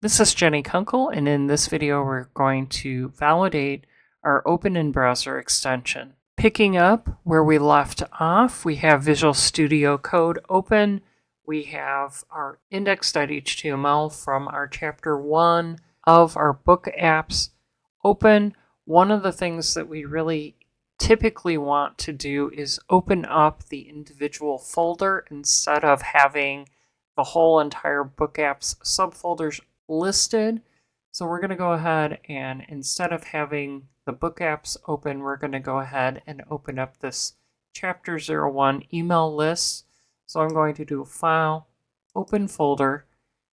This is Jenny Kunkel, and in this video we're going to validate our Open in Browser extension. Picking up where we left off, we have Visual Studio Code open. We have our index.html from our chapter 1 of our book apps open. One of the things that we really typically want to do is open up the individual folder instead of having the whole entire book apps subfolders listed. So we're going to go ahead and instead of having the book apps open, we're going to go ahead and open up this chapter 01 email list. So I'm going to do File, Open Folder,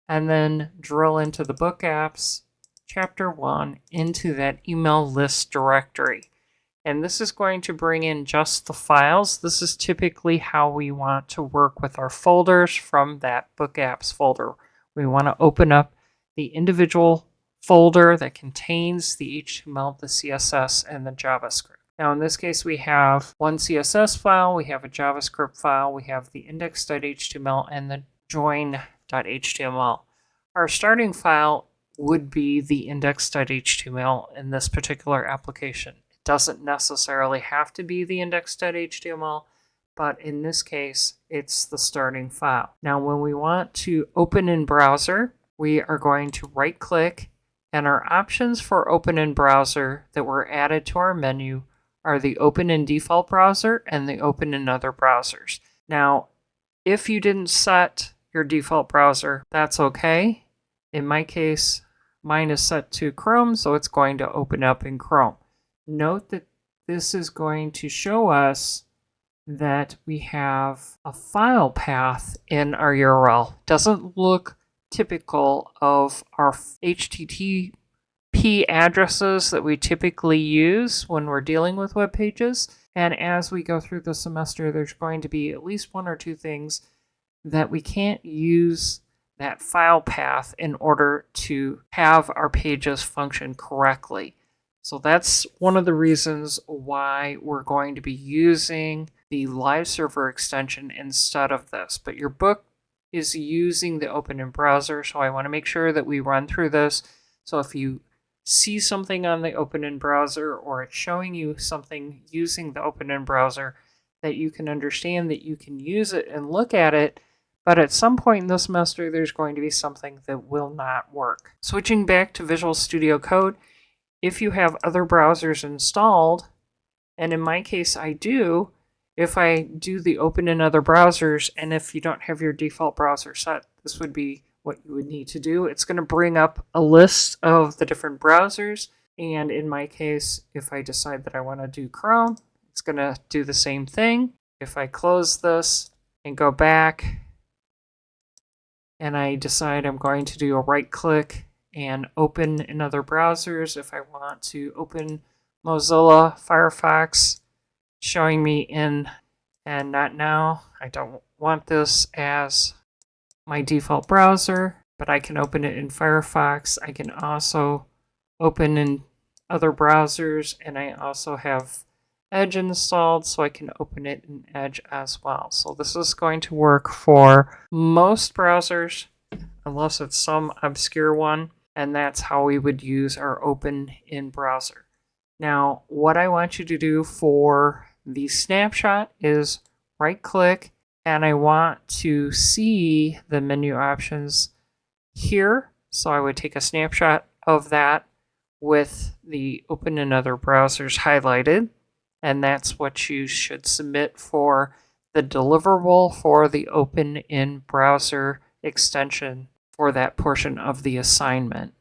and then drill into the book apps chapter 1 into that email list directory. And this is going to bring in just the files. This is typically how we want to work with our folders from that book apps folder. We want to open up the individual folder that contains the HTML, the CSS, and the JavaScript. Now in this case we have one CSS file, we have a JavaScript file, we have the index.html, and the join.html. Our starting file would be the index.html in this particular application. It doesn't necessarily have to be the index.html, but in this case it's the starting file. Now when we want to open in browser, we are going to right click, and our options for open in browser that were added to our menu are the open in default browser and the open in other browsers. Now, if you didn't set your default browser, that's okay. In my case, mine is set to Chrome, so it's going to open up in Chrome. Note that this is going to show us that we have a file path in our URL. Doesn't look typical of our HTTP addresses that we typically use when we're dealing with web pages. And as we go through the semester, there's going to be at least one or two things that we can't use that file path in order to have our pages function correctly. So that's one of the reasons why we're going to be using the live server extension instead of this. But your book is using the open in browser, so I want to make sure that we run through this. So if you see something on the open in browser, or it's showing you something using the open in browser, that you can understand that you can use it and look at it, but at some point in the semester there's going to be something that will not work. Switching back to Visual Studio Code, if you have other browsers installed, and in my case I do, if I do the open in other browsers, and if you don't have your default browser set, this would be what you would need to do. It's going to bring up a list of the different browsers, and in my case, if I decide that I want to do Chrome, it's going to do the same thing. If I close this and go back, and I decide I'm going to do a right click and open in other browsers, if I want to open Mozilla Firefox, showing me in and not now. I don't want this as my default browser, but I can open it in Firefox. I can also open in other browsers, and I also have Edge installed, so I can open it in Edge as well. So this is going to work for most browsers, unless it's some obscure one, and that's how we would use our open in browser. Now, what I want you to do for the snapshot is right click, and I want to see the menu options here. So I would take a snapshot of that with the open in other browsers highlighted, and that's what you should submit for the deliverable for the open in browser extension for that portion of the assignment.